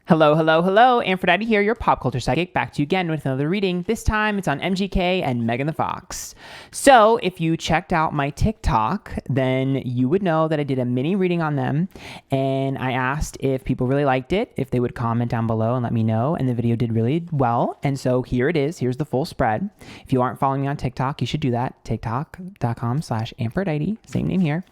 Hello, hello, hello. Antphrodite here, your pop culture psychic, back to you again with another reading. This time it's on MGK and Megan the Fox. So if you checked out my TikTok, then you would know that I did a mini reading on them, and I asked if people really liked it, if they would comment down below and let me know, and the video did really well. And so here it is. Here's the full spread. If you aren't following me on TikTok, you should do that. TikTok.com/Antphrodite, same name here.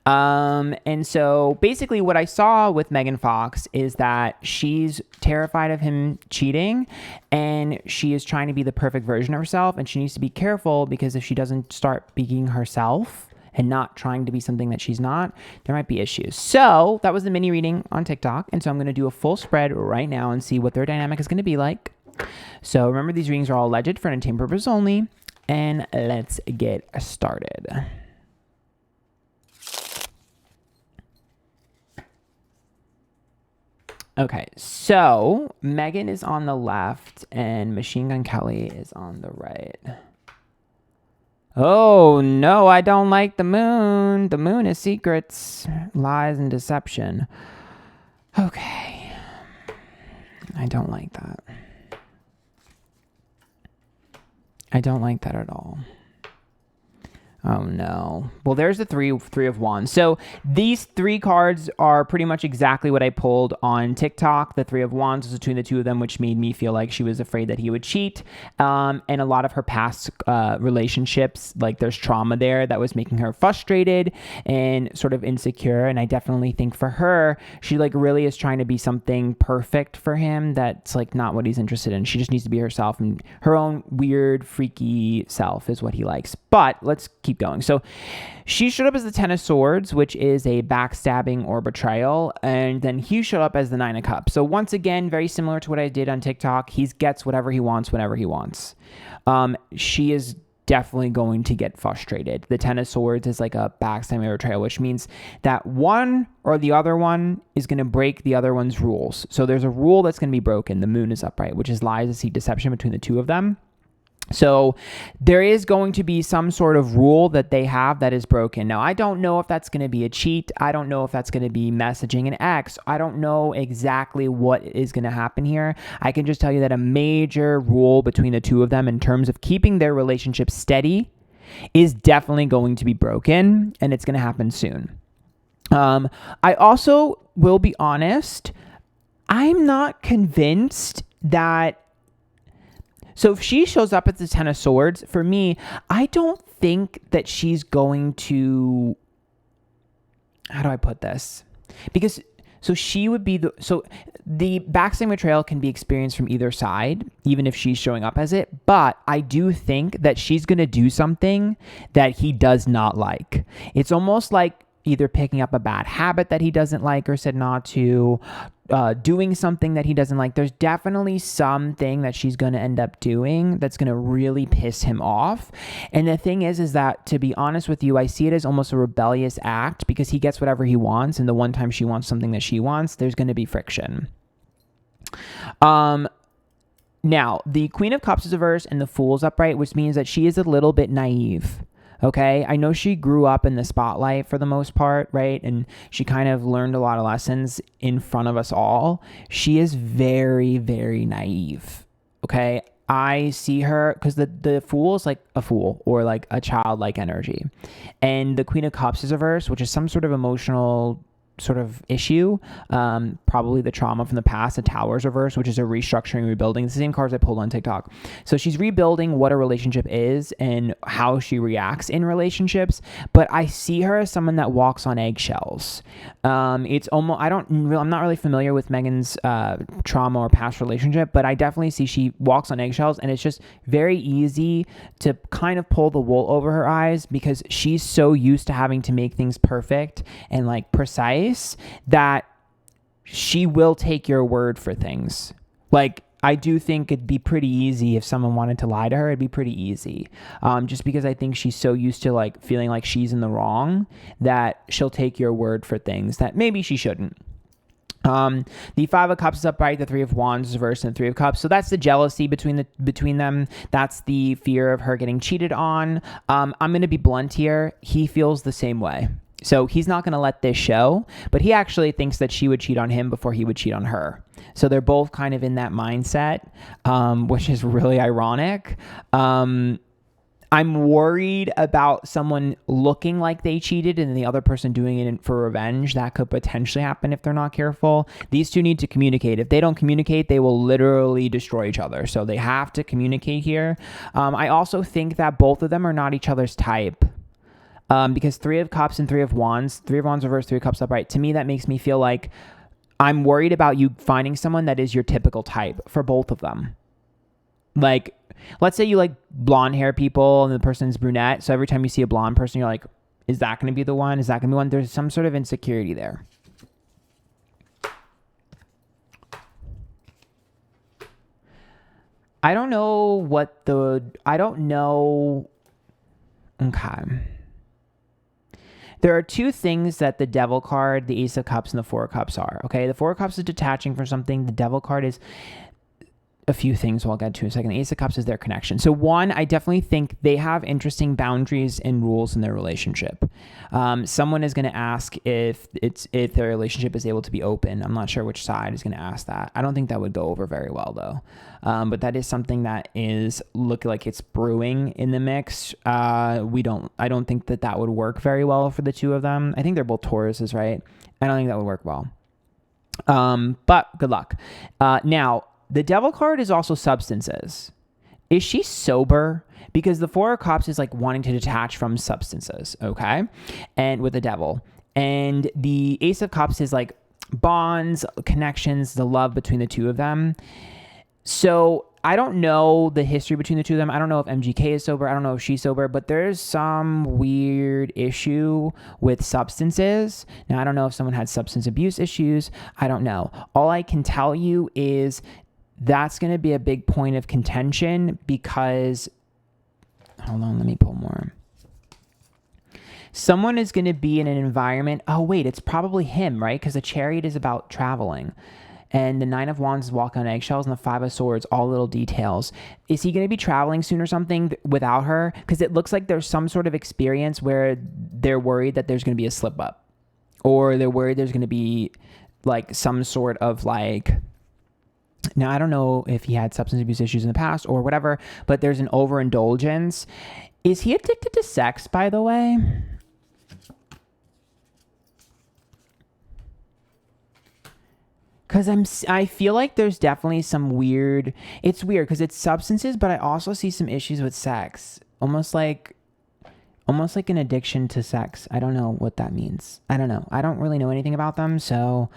And so basically what I saw with Megan Fox is that she's terrified of him cheating, and she is trying to be the perfect version of herself, and she needs to be careful because if she doesn't start being herself and not trying to be something that she's not, there might be issues. So that was the mini reading on TikTok, and so I'm going to do a full spread right now and see what their dynamic is going to be like. So remember, these readings are all alleged for entertainment purposes only, and let's get started. Okay, so Megan is on the left and Machine Gun Kelly is on the right. Oh, no, I don't like the moon. The moon is secrets, lies, and deception. Okay. I don't like that. I don't like that at all. Oh no. Well, there's the three of wands. So these three cards are pretty much exactly what I pulled on TikTok. The three of wands was between the two of them, which made me feel like she was afraid that he would cheat. And a lot of her past relationships, like there's trauma there that was making her frustrated and sort of insecure. And I definitely think for her, she like really is trying to be something perfect for him that's like not what he's interested in. She just needs to be herself, and her own weird, freaky self is what he likes. But let's keep going. So she showed up as the Ten of Swords, which is a backstabbing or betrayal, and then he showed up as the Nine of Cups. So once again, very similar to what I did on TikTok. He gets whatever he wants whenever he wants. She is definitely going to get frustrated. The Ten of Swords is like a backstabbing or betrayal, which means that one or the other one is going to break the other one's rules. So there's a rule that's going to be broken. The moon is upright, which is lies, deceit, deception between the two of them. So there is going to be some sort of rule that they have that is broken. Now, I don't know if that's going to be a cheat. I don't know if that's going to be messaging an ex. I don't know exactly what is going to happen here. I can just tell you that a major rule between the two of them in terms of keeping their relationship steady is definitely going to be broken, and it's going to happen soon. I also will be honest, I'm not convinced that. So if she shows up at the Ten of Swords, for me, I don't think that she's going to, how do I put this? Because, so she would be the backstabbing betrayal can be experienced from either side, even if she's showing up as it. But I do think that she's going to do something that he does not like. It's almost like either picking up a bad habit that he doesn't like or said not to, doing something that he doesn't like. There's definitely something that she's going to end up doing that's going to really piss him off. And the thing is that, to be honest with you, I see it as almost a rebellious act because he gets whatever he wants. And the one time she wants something that she wants, there's going to be friction. Now, the Queen of Cups is reversed and the Fool is upright, which means that she is a little bit naive. Okay, I know she grew up in the spotlight for the most part, right? And she kind of learned a lot of lessons in front of us all. She is very, very naive. Okay, I see her because the Fool is like a fool or like a childlike energy. And the Queen of Cups is reversed, which is some sort of emotional sort of issue, probably the trauma from the past. The Tower is reversed, which is a restructuring, rebuilding. It's the same cards I pulled on TikTok. So she's rebuilding what a relationship is and how she reacts in relationships. But I see her as someone that walks on eggshells. It's almost, I'm not really familiar with Megan's trauma or past relationship, but I definitely see she walks on eggshells, and it's just very easy to kind of pull the wool over her eyes because she's so used to having to make things perfect and like precise that she will take your word for things. Like, I do think it'd be pretty easy if someone wanted to lie to her. It'd be pretty easy. Just because I think she's so used to like feeling like she's in the wrong that she'll take your word for things that maybe she shouldn't. The Five of Cups is upright, the Three of Wands is reversed, and the Three of Cups. So that's the jealousy between them. That's the fear of her getting cheated on. I'm going to be blunt here. He feels the same way. So he's not going to let this show, but he actually thinks that she would cheat on him before he would cheat on her. So they're both kind of in that mindset, which is really ironic. I'm worried about someone looking like they cheated and the other person doing it for revenge. That could potentially happen if they're not careful. These two need to communicate. If they don't communicate, they will literally destroy each other. So they have to communicate here. I also think that both of them are not each other's type. Because 3 of Cups and 3 of Wands, 3 of Wands reversed, 3 of Cups upright. To me, that makes me feel like I'm worried about you finding someone that is your typical type for both of them. Like, let's say you like blonde hair people and the person's brunette. So every time you see a blonde person, you're like, is that going to be the one? Is that going to be one? There's some sort of insecurity there. I don't know. Okay. There are 2 things that the Devil card, the Ace of Cups, and the 4 of Cups are. Okay, the 4 of Cups is detaching from something. The Devil card is a few things we'll get to in a second. The Ace of Cups is their connection. So one, I definitely think they have interesting boundaries and rules in their relationship. Someone is going to ask if their relationship is able to be open. I'm not sure which side is going to ask that. I don't think that would go over very well though. But that is something that is looking like it's brewing in the mix. I don't think that would work very well for the two of them. I think they're both Tauruses, right? I don't think that would work well. But good luck. Now, the Devil card is also substances. Is she sober? Because the 4 of Cups is like wanting to detach from substances, okay? And with the Devil. And the Ace of Cups is like bonds, connections, the love between the two of them. So I don't know the history between the two of them. I don't know if MGK is sober. I don't know if she's sober, but there's some weird issue with substances. Now, I don't know if someone had substance abuse issues. I don't know. All I can tell you is that's going to be a big point of contention because, hold on, let me pull more. Someone is going to be in an environment. Oh, wait, it's probably him, right? Because the Chariot is about traveling. And the 9 of Wands is walking on eggshells, and the 5 of Swords, all little details. Is he going to be traveling soon or something without her? Because it looks like there's some sort of experience where they're worried that there's going to be a slip up. Or they're worried there's going to be like some sort of like... Now, I don't know if he had substance abuse issues in the past or whatever, but there's an overindulgence. Is he addicted to sex, by the way? Because I feel like there's definitely some weird... It's weird because it's substances, but I also see some issues with sex. Almost like an addiction to sex. I don't know what that means. I don't know. I don't really know anything about them, so...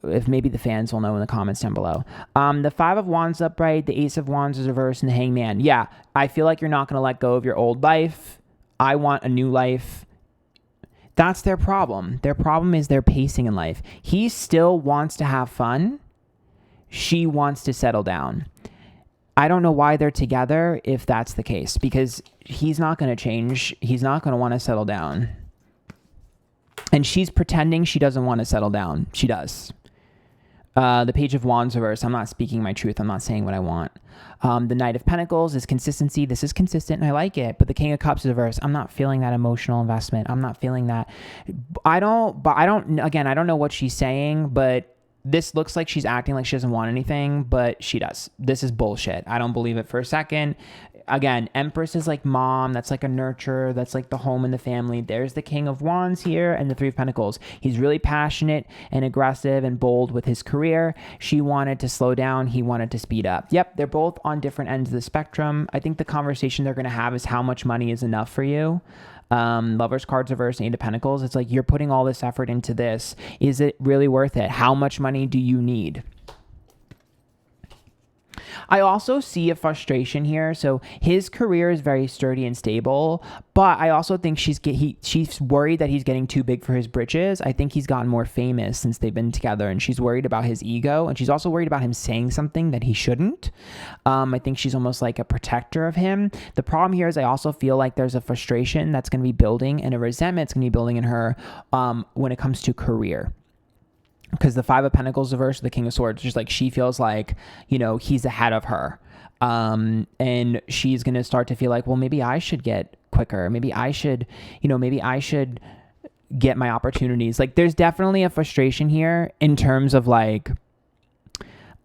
if maybe the fans will know in the comments down below. The 5 of Wands upright, the Ace of Wands is reversed, and the Hangman. Yeah, I feel like you're not going to let go of your old life. I want a new life. That's their problem. Their problem is their pacing in life. He still wants to have fun. She wants to settle down. I don't know why they're together if that's the case, because he's not going to change. He's not going to want to settle down. And she's pretending she doesn't want to settle down. She does. The Page of Wands reverse. I'm not speaking my truth. I'm not saying what I want. The Knight of Pentacles is consistency. This is consistent and I like it. But the King of Cups is reverse. I'm not feeling that emotional investment. I'm not feeling that. I don't know what she's saying, but this looks like she's acting like she doesn't want anything, but she does. This is bullshit. I don't believe it for a second. Again, Empress is like mom. That's like a nurturer. That's like the home and the family. There's the King of Wands here and the 3 of Pentacles. He's really passionate and aggressive and bold with his career. She wanted to slow down. He wanted to speed up. Yep, they're both on different ends of the spectrum. I think the conversation they're going to have is how much money is enough for you. Lovers cards reverse, 8 of Pentacles. It's like you're putting all this effort into this. Is it really worth it? How much money do you need? I also see a frustration here. So his career is very sturdy and stable, but I also think she's worried that he's getting too big for his britches. I think he's gotten more famous since they've been together, and she's worried about his ego, and she's also worried about him saying something that he shouldn't. I think she's almost like a protector of him. The problem here is I also feel like there's a frustration that's going to be building and a resentment that's going to be building in her when it comes to career. Because the 5 of Pentacles reversed, the King of Swords, just like she feels like, he's ahead of her. And she's going to start to feel like, well, maybe I should get quicker. Maybe I should get my opportunities. Like, there's definitely a frustration here in terms of like,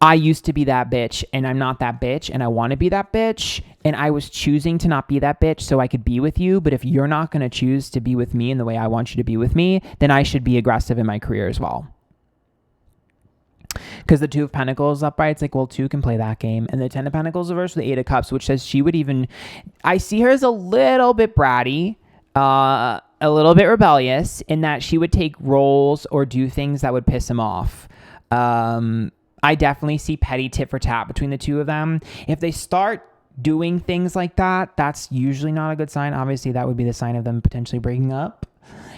I used to be that bitch and I'm not that bitch and I want to be that bitch. And I was choosing to not be that bitch so I could be with you. But if you're not going to choose to be with me in the way I want you to be with me, then I should be aggressive in my career as well. Because the Two of Pentacles upright, it's like, well, two can play that game. And the Ten of Pentacles reversed with the Eight of Cups, which says she would even, I see her as a little bit bratty, a little bit rebellious in that she would take roles or do things that would piss him off. I definitely see petty tit for tat between the two of them. If they start doing things like that, that's usually not a good sign. Obviously, that would be the sign of them potentially breaking up.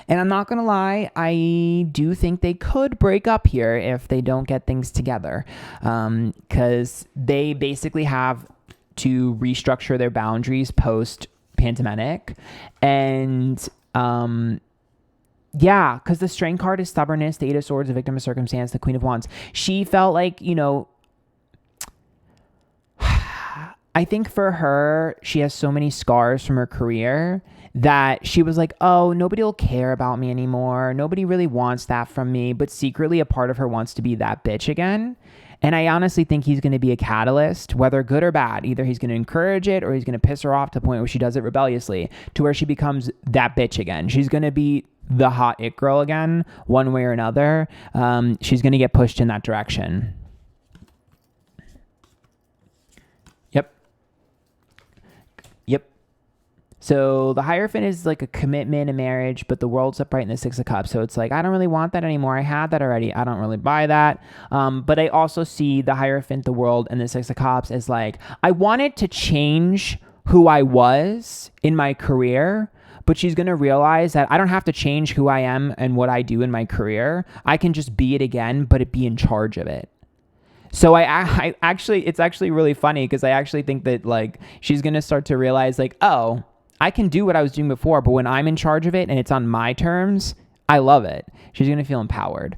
And I'm not going to lie, I do think they could break up here if they don't get things together. Because they basically have to restructure their boundaries post-pandemic. And yeah, because the Strength card is stubbornness, the Eight of Swords, the victim of circumstance, the Queen of Wands. She felt like, you know, I think for her, she has so many scars from her career that she was like, oh, nobody will care about me anymore. Nobody really wants that from me. But secretly, a part of her wants to be that bitch again. And I honestly think he's going to be a catalyst, whether good or bad. Either he's going to encourage it or he's going to piss her off to the point where she does it rebelliously, to where she becomes that bitch again. She's going to be the hot it girl again, one way or another. She's going to get pushed in that direction. Yep. So the Hierophant is like a commitment, a marriage, but the World's upright in the Six of Cups. So it's like, I don't really want that anymore. I had that already. I don't really buy that. But I also see the Hierophant, the World, and the Six of Cups as like, I wanted to change who I was in my career, but she's going to realize that I don't have to change who I am and what I do in my career. I can just be it again, but be in charge of it. So I actually, it's actually really funny because I actually think that like she's going to start to realize like, oh, I can do what I was doing before, but when I'm in charge of it and it's on my terms, I love it. She's going to feel empowered.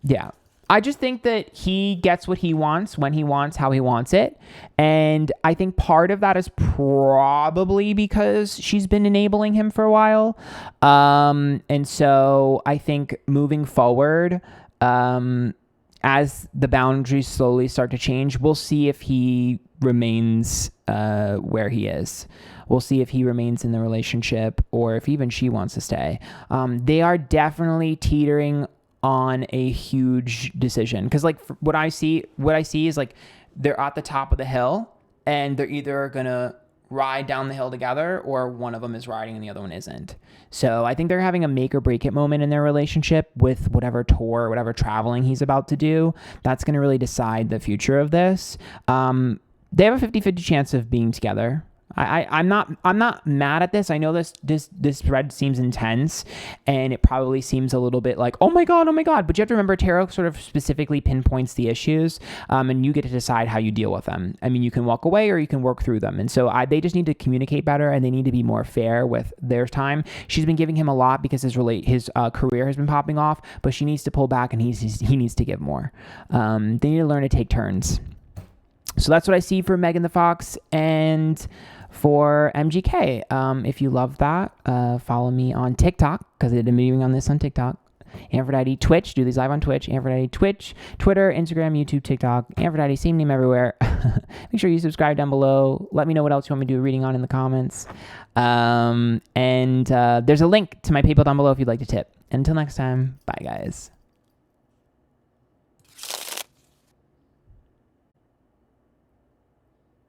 Yeah. I just think that he gets what he wants, when he wants, how he wants it. And I think part of that is probably because she's been enabling him for a while. And so I think moving forward, as the boundaries slowly start to change, we'll see if he remains where he is. We'll see if he remains in the relationship or if even she wants to stay. They are definitely teetering on a huge decision, because like what I see is like they're at the top of the hill and they're either gonna ride down the hill together or one of them is riding and the other one isn't. So I think they're having a make or break it moment in their relationship with whatever tour or whatever traveling he's about to do. That's going to really decide the future of this. They have a 50-50 chance of being together. I'm not mad at this. I know this thread seems intense and it probably seems a little bit like, oh my God. But you have to remember tarot sort of specifically pinpoints the issues, and you get to decide how you deal with them. I mean, you can walk away or you can work through them. And so they just need to communicate better and they need to be more fair with their time. She's been giving him a lot because his career has been popping off, but she needs to pull back and he needs to give more. They need to learn to take turns. So that's what I see for Megan the Fox and for MGK. If you love that, follow me on TikTok, because I've been moving on this on TikTok. Antphrodite, Twitch, do these live on Twitch. Antphrodite, Twitch, Twitter, Instagram, YouTube, TikTok. Antphrodite, same name everywhere. Make sure you subscribe down below. Let me know what else you want me to do a reading on in the comments. And there's a link to my PayPal down below if you'd like to tip. Until next time, bye guys.